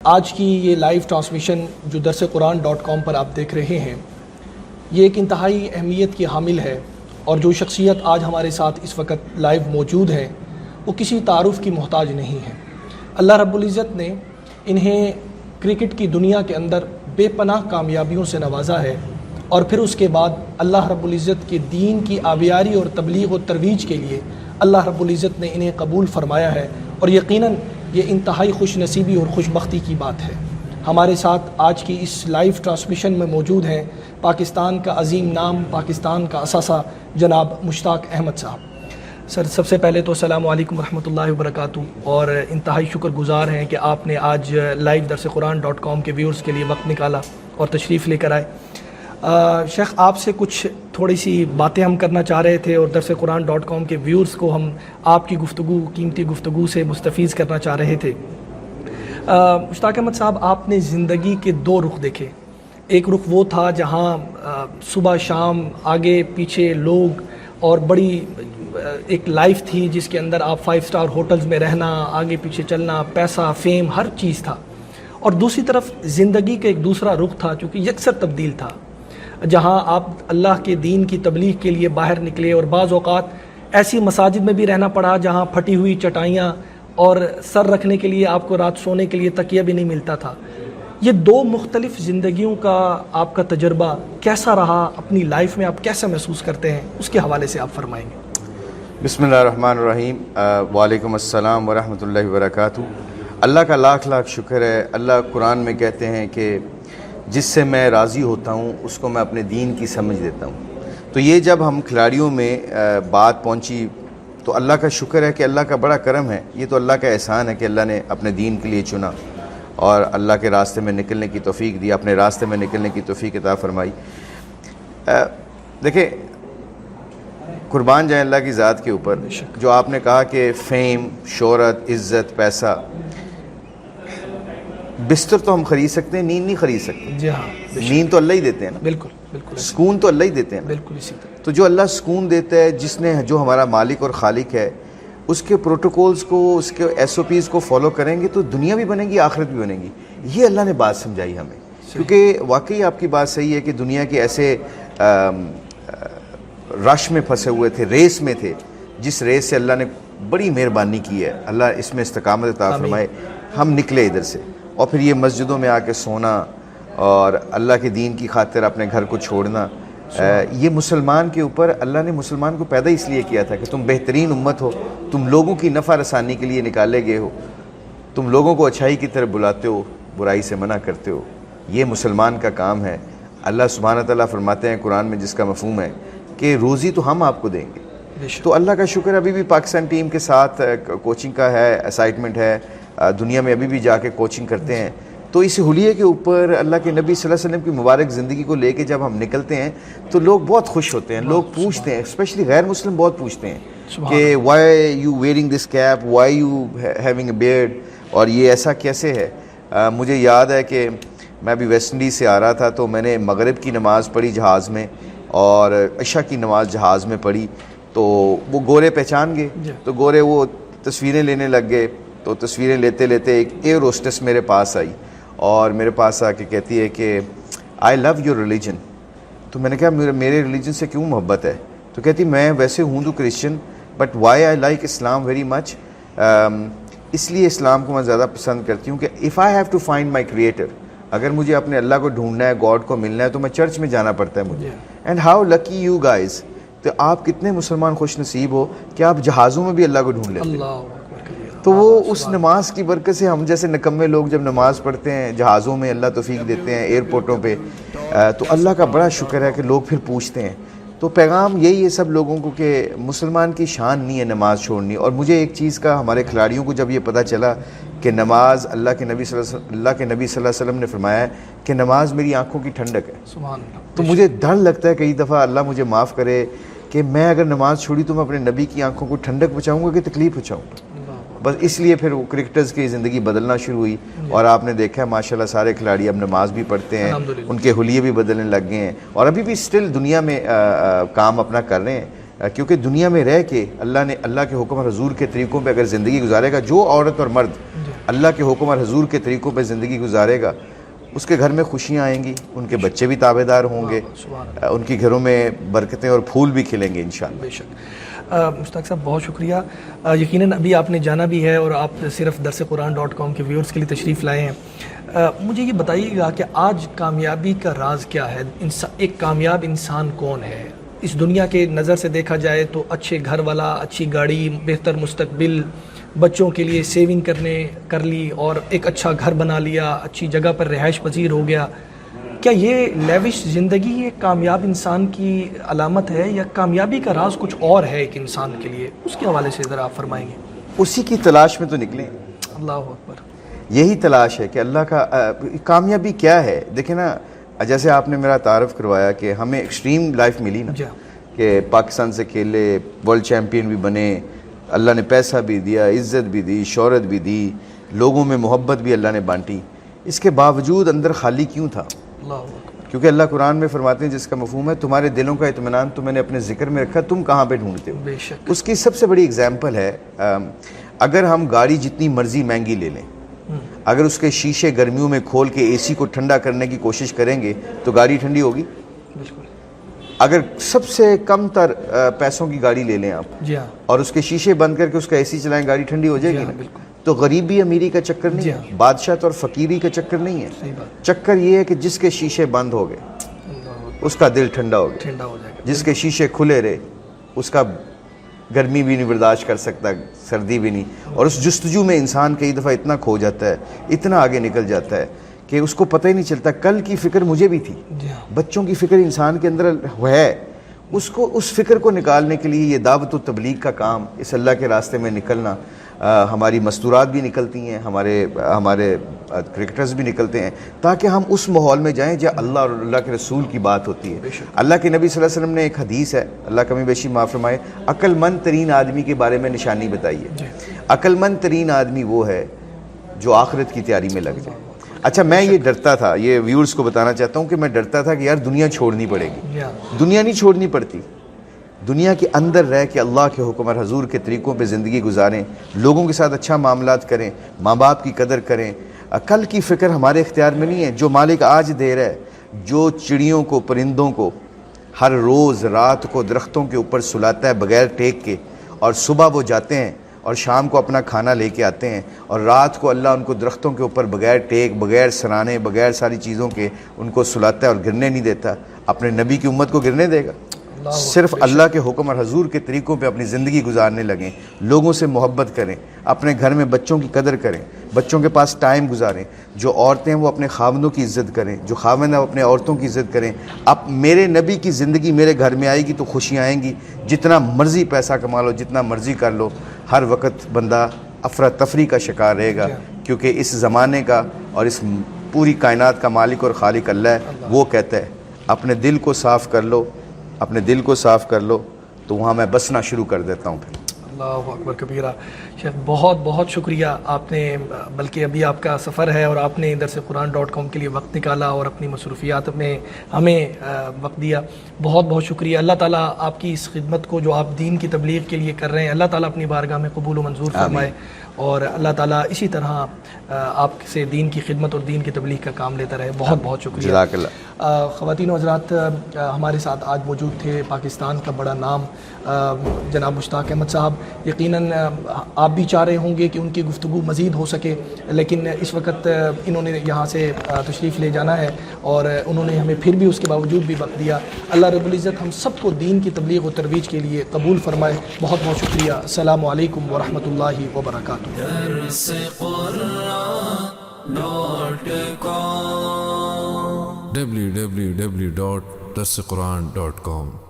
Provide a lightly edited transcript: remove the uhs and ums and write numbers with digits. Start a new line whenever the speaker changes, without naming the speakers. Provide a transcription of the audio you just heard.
آج کی یہ لائیو ٹرانسمیشن جو درسقرآن.com پر آپ دیکھ رہے ہیں، یہ ایک انتہائی اہمیت کی حامل ہے، اور جو شخصیت آج ہمارے ساتھ اس وقت لائیو موجود ہے وہ کسی تعارف کی محتاج نہیں ہے۔ اللہ رب العزت نے انہیں کرکٹ کی دنیا کے اندر بے پناہ کامیابیوں سے نوازا ہے، اور پھر اس کے بعد اللہ رب العزت کے دین کی آبیاری اور تبلیغ و ترویج کے لیے اللہ رب العزت نے انہیں قبول فرمایا ہے، اور یقیناً یہ انتہائی خوش نصیبی اور خوش بختی کی بات ہے۔ ہمارے ساتھ آج کی اس لائیو ٹرانسمیشن میں موجود ہیں پاکستان کا عظیم نام، پاکستان کا اثاثہ جناب مشتاق احمد صاحب۔ سر، سب سے پہلے تو السلام علیکم ورحمۃ اللہ وبرکاتہ، اور انتہائی شکر گزار ہیں کہ آپ نے آج لائیو درسقرآن.com کے ویورز کے لیے وقت نکالا اور تشریف لے کر آئے۔ شیخ، آپ سے کچھ تھوڑی سی باتیں ہم کرنا چاہ رہے تھے، اور درسقرآن.com کے ویورز کو ہم آپ کی گفتگو، قیمتی گفتگو سے مستفیض کرنا چاہ رہے تھے۔ مشتاق احمد صاحب، آپ نے زندگی کے دو رخ دیکھے۔ ایک رخ وہ تھا جہاں صبح شام آگے پیچھے لوگ، اور بڑی ایک لائف تھی جس کے اندر آپ 5 اسٹار ہوٹلز میں رہنا، آگے پیچھے چلنا، پیسہ، فیم، ہر چیز تھا۔ اور دوسری طرف زندگی کا ایک دوسرا رخ تھا چونکہ یکسر تبدیل تھا، جہاں آپ اللہ کے دین کی تبلیغ کے لیے باہر نکلے، اور بعض اوقات ایسی مساجد میں بھی رہنا پڑا جہاں پھٹی ہوئی چٹائیاں اور سر رکھنے کے لیے آپ کو رات سونے کے لیے تکیہ بھی نہیں ملتا تھا۔ یہ دو مختلف زندگیوں کا آپ کا تجربہ کیسا رہا؟ اپنی لائف میں آپ کیسا محسوس کرتے ہیں؟ اس کے حوالے سے آپ فرمائیں گے۔
بسم اللہ الرحمن الرحیم۔ وعلیکم السلام ورحمۃ اللہ وبرکاتہ۔ اللہ کا لاکھ لاکھ شکر ہے۔ اللہ قرآن میں کہتے ہیں کہ جس سے میں راضی ہوتا ہوں اس کو میں اپنے دین کی سمجھ دیتا ہوں۔ تو یہ جب ہم کھلاڑیوں میں بات پہنچی تو اللہ کا شکر ہے کہ اللہ کا بڑا کرم ہے۔ یہ تو اللہ کا احسان ہے کہ اللہ نے اپنے دین کے لیے چنا اور اللہ کے راستے میں نکلنے کی توفیق دی، اپنے راستے میں نکلنے کی توفیق عطا فرمائی۔ دیکھیں، قربان جائیں اللہ کی ذات کے اوپر، جو آپ نے کہا کہ فیم، شہرت، عزت، پیسہ، بستر تو ہم خرید سکتے ہیں، نیند نہیں خرید سکتے۔
جی ہاں،
نیند تو اللہ ہی دیتے ہیں نا،
بالکل بالکل،
سکون تو اللہ ہی دیتے ہیں نا۔
بالکل اسی طرح۔
تو جو اللہ سکون دیتا ہے، جو ہمارا مالک اور خالق ہے، اس کے پروٹوکولز کو، اس کے SOPs کو فالو کریں گے تو دنیا بھی بنے گی، آخرت بھی بنے گی۔ یہ اللہ نے بات سمجھائی ہمیں، کیونکہ واقعی آپ کی بات صحیح ہے کہ دنیا کے ایسے رش میں پھنسے ہوئے تھے، ریس میں تھے، جس ریس سے اللہ نے بڑی مہربانی کی ہے۔ اللہ اس میں استقامت عطا فرمائے۔ ہم نکلے ادھر سے، اور پھر یہ مسجدوں میں آ کے سونا اور اللہ کے دین کی خاطر اپنے گھر کو چھوڑنا، یہ مسلمان کے اوپر، اللہ نے مسلمان کو پیدا اس لیے کیا تھا کہ تم بہترین امت ہو، تم لوگوں کی نفع رسانی کے لیے نکالے گئے ہو، تم لوگوں کو اچھائی کی طرف بلاتے ہو، برائی سے منع کرتے ہو۔ یہ مسلمان کا کام ہے۔ اللہ سبحانہ تعالیٰ فرماتے ہیں قرآن میں، جس کا مفہوم ہے کہ روزی تو ہم آپ کو دیں گے۔ تو اللہ کا شکر، ابھی بھی پاکستان ٹیم کے ساتھ کوچنگ کا ہے، اسائٹمنٹ ہے، دنیا میں ابھی بھی جا کے کوچنگ کرتے ہیں۔ تو اس حلیے کے اوپر اللہ کے نبی صلی اللہ علیہ وسلم کی مبارک زندگی کو لے کے جب ہم نکلتے ہیں تو لوگ بہت خوش ہوتے ہیں، لوگ پوچھتے ہیں، اسپیشلی غیر مسلم بہت پوچھتے ہیں کہ why you wearing this cap, why you having a beard, اور یہ ایسا کیسے ہے۔ مجھے یاد ہے کہ میں ابھی ویسٹ انڈیز سے آ رہا تھا تو میں نے مغرب کی نماز پڑھی جہاز میں، اور عشاء کی نماز جہاز میں پڑھی، تو وہ گورے پہچان گئے، تو گورے وہ تصویریں لینے لگ گئے۔ تو تصویریں لیتے لیتے ایک ایئر ہوسٹس میرے پاس آئی، اور میرے پاس آ کے کہتی ہے کہ آئی لو یور ریلیجن۔ تو میں نے کہا میرے ریلیجن سے کیوں محبت ہے؟ تو کہتی میں ویسے ہوں تو Christian, but why I like Islam very much, اس لیے اسلام کو میں زیادہ پسند کرتی ہوں کہ if I have to find my creator, اگر مجھے اپنے اللہ کو ڈھونڈنا ہے، گاڈ کو ملنا ہے، تو میں چرچ میں جانا پڑتا ہے مجھے۔ And how lucky you guys, تو آپ کتنے مسلمان خوش نصیب ہو کہ آپ جہازوں میں بھی اللہ کو ڈھونڈ لیتے ہیں۔ تو وہ اس نماز کی برکت سے ہم جیسے نکمے لوگ جب نماز پڑھتے ہیں جہازوں میں، اللہ توفیق دیتے ہیں، ایئرپورٹوں پہ، تو اللہ کا بڑا شکر ہے کہ لوگ پھر پوچھتے ہیں۔ تو پیغام یہی ہے سب لوگوں کو کہ مسلمان کی شان نہیں ہے نماز چھوڑنی۔ اور مجھے ایک چیز کا، ہمارے کھلاڑیوں کو جب یہ پتہ چلا کہ نماز، اللہ کے نبی صلی اللہ علیہ وسلم نے فرمایا ہے کہ نماز میری آنکھوں کی ٹھنڈک ہے، تو مجھے ڈر لگتا ہے کئی دفعہ، اللہ مجھے معاف کرے، کہ میں اگر نماز چھوڑی تو میں اپنے نبی کی آنکھوں کو ٹھنڈک پہنچاؤں گا کہ تکلیف پہنچاؤں گا۔ بس اس لیے پھر وہ کرکٹرز کی زندگی بدلنا شروع ہوئی، اور آپ نے دیکھا ہے ماشاءاللہ سارے کھلاڑی اب نماز بھی پڑھتے ہیں، ان کے حلیے بھی بدلنے لگ گئے ہیں، اور ابھی بھی سٹل دنیا میں کام اپنا کر رہے ہیں، کیونکہ دنیا میں رہ کے اللہ کے حکم اور حضور کے طریقوں پہ اگر زندگی گزارے گا جو عورت اور مرد اللہ کے حکم اور حضور کے طریقوں پہ زندگی گزارے گا، اس کے گھر میں خوشیاں آئیں گی، ان کے بچے بھی تابع دار ہوں گے، ان کے گھروں میں برکتیں اور پھول بھی کھلیں گے انشاءاللہ۔
بے شک۔ مشتاق صاحب بہت شکریہ۔ یقیناً ابھی آپ نے جانا بھی ہے اور آپ صرف درس قرآن .com کے ویورز کے لیے تشریف لائے ہیں۔ مجھے یہ بتائیے گا کہ آج کامیابی کا راز کیا ہے؟ ایک کامیاب انسان کون ہے؟ اس دنیا کے نظر سے دیکھا جائے تو اچھے گھر والا، اچھی گاڑی، بہتر مستقبل، بچوں کے لیے سیونگ کر لی اور ایک اچھا گھر بنا لیا، اچھی جگہ پر رہائش پذیر ہو گیا، کیا یہ لیوش زندگی ایک کامیاب انسان کی علامت ہے یا کامیابی کا راز کچھ اور ہے ایک انسان کے لیے؟ اس کے حوالے سے ذرا آپ فرمائیں گے۔
اسی کی تلاش میں تو نکلیں،
اللہ اکبر۔
یہی تلاش ہے کہ اللہ کا کامیابی کیا ہے۔ دیکھیں نا، جیسے آپ نے میرا تعارف کروایا کہ ہمیں ایکسٹریم لائف ملی نا، کہ پاکستان سے کھیلے، ورلڈ چیمپئن بھی بنے، اللہ نے پیسہ بھی دیا، عزت بھی دی، شہرت بھی دی، لوگوں میں محبت بھی اللہ نے بانٹی، اس کے باوجود اندر خالی کیوں تھا؟ کیونکہ اللہ قرآن میں فرماتے ہیں، جس کا مفہوم ہے تمہارے دلوں کا اطمینان تو میں نے اپنے ذکر میں رکھا، تم کہاں پہ ڈھونڈتے ہو؟
بے شک۔
اس کی سب سے بڑی اگزامپل ہے، اگر ہم گاڑی جتنی مرضی مہنگی لے لیں، اگر اس کے شیشے گرمیوں میں کھول کے اے سی کو ٹھنڈا کرنے کی کوشش کریں گے تو گاڑی ٹھنڈی ہوگی؟ اگر سب سے کم تر پیسوں کی گاڑی لے لیں آپ اور اس کے شیشے بند کر کے اس کا اے سی چلائیں، گاڑی ٹھنڈی ہو جائے گی نا؟ تو غریبی امیری کا چکر نہیں ہے، بادشاہت اور فقیری کا چکر نہیں ہے، چکر یہ ہے کہ جس کے شیشے بند ہو گئے اس کا دل ٹھنڈا ہو گیا، جس کے شیشے کھلے رہے اس کا گرمی بھی نہیں برداشت کر سکتا، سردی بھی نہیں، اور اس جستجو میں انسان کئی دفعہ اتنا کھو جاتا ہے، اتنا آگے نکل جاتا ہے کہ اس کو پتہ ہی نہیں چلتا کل کی فکر مجھے بھی تھی، بچوں کی فکر انسان کے اندر ہے، اس فکر کو نکالنے کے لیے یہ دعوت و تبلیغ کا کام، اس اللہ کے راستے میں نکلنا، ہماری مستورات بھی نکلتی ہیں، ہمارے کرکٹرز بھی نکلتے ہیں، تاکہ ہم اس ماحول میں جائیں جہاں اللہ اور اللہ کے رسول کی بات ہوتی ہے۔ اللہ کے نبی صلی اللہ علیہ وسلم نے ایک حدیث ہے، اللہ کمی بیشی معاف فرمائے، عقل مند ترین آدمی کے بارے میں نشانی بتائی ہے۔ عقل مند ترین آدمی وہ ہے جو آخرت کی تیاری میں لگ جائے۔ اچھا، میں یہ ڈرتا تھا، یہ ویورز کو بتانا چاہتا ہوں کہ میں ڈرتا تھا کہ یار دنیا چھوڑنی پڑے گی۔ دنیا نہیں چھوڑنی پڑتی، دنیا کے اندر رہ کے اللہ کے حکم اور حضور کے طریقوں پہ زندگی گزاریں، لوگوں کے ساتھ اچھا معاملات کریں، ماں باپ کی قدر کریں۔ کل کی فکر ہمارے اختیار میں نہیں ہے، جو مالک آج دے رہا ہے، جو چڑیوں کو، پرندوں کو ہر روز رات کو درختوں کے اوپر سلاتا ہے بغیر ٹیک کے، اور صبح وہ جاتے ہیں اور شام کو اپنا کھانا لے کے آتے ہیں، اور رات کو اللہ ان کو درختوں کے اوپر بغیر ٹیک، بغیر سرانے، بغیر ساری چیزوں کے ان کو سلاتا ہے اور گرنے نہیں دیتا، اپنے نبی کی امت کو گرنے دے گا؟ صرف اللہ کے حکم اور حضور کے طریقوں پہ اپنی زندگی گزارنے لگیں، لوگوں سے محبت کریں، اپنے گھر میں بچوں کی قدر کریں، بچوں کے پاس ٹائم گزاریں، جو عورتیں وہ اپنے خاوندوں کی عزت کریں، جو خاوند ہیں وہ اپنے عورتوں کی عزت کریں۔ اب میرے نبی کی زندگی میرے گھر میں آئے گی تو خوشیاں آئیں گی، جتنا مرضی پیسہ کما لو، جتنا مرضی کر لو، ہر وقت بندہ افراتفری کا شکار رہے گا، کیونکہ اس زمانے کا اور اس پوری کائنات کا مالک اور خالق اللہ ہے۔ وہ کہتا ہے اپنے دل کو صاف کر لو، اپنے دل کو صاف کر لو تو وہاں میں بسنا شروع کر دیتا ہوں۔ پھر
اللہ اکبر کبیرہ۔ شیخ بہت بہت شکریہ، آپ نے، بلکہ ابھی آپ کا سفر ہے اور آپ نے درس قرآن .com کے لیے وقت نکالا اور اپنی مصروفیات میں ہمیں وقت دیا، بہت بہت شکریہ۔ اللہ تعالیٰ آپ کی اس خدمت کو جو آپ دین کی تبلیغ کے لیے کر رہے ہیں، اللہ تعالیٰ اپنی بارگاہ میں قبول و منظور فرمائے، اور اللہ تعالیٰ اسی طرح آپ سے دین کی خدمت اور دین کی تبلیغ کا کام لیتا رہے۔ بہت بہت شکریہ۔
جزاک اللہ۔
خواتین و حضرات، ہمارے ساتھ آج موجود تھے پاکستان کا بڑا نام جناب مشتاق احمد صاحب۔ یقیناً آپ بھی چاہ رہے ہوں گے کہ ان کی گفتگو مزید ہو سکے، لیکن اس وقت انہوں نے یہاں سے تشریف لے جانا ہے اور انہوں نے ہمیں پھر بھی اس کے باوجود بھی وقت دیا۔ اللہ رب العزت ہم سب کو دین کی تبلیغ و ترویج کے لیے قبول فرمائے۔ بہت بہت شکریہ۔ السلام علیکم ورحمۃ اللہ وبرکاتہ۔
www.darsequran.com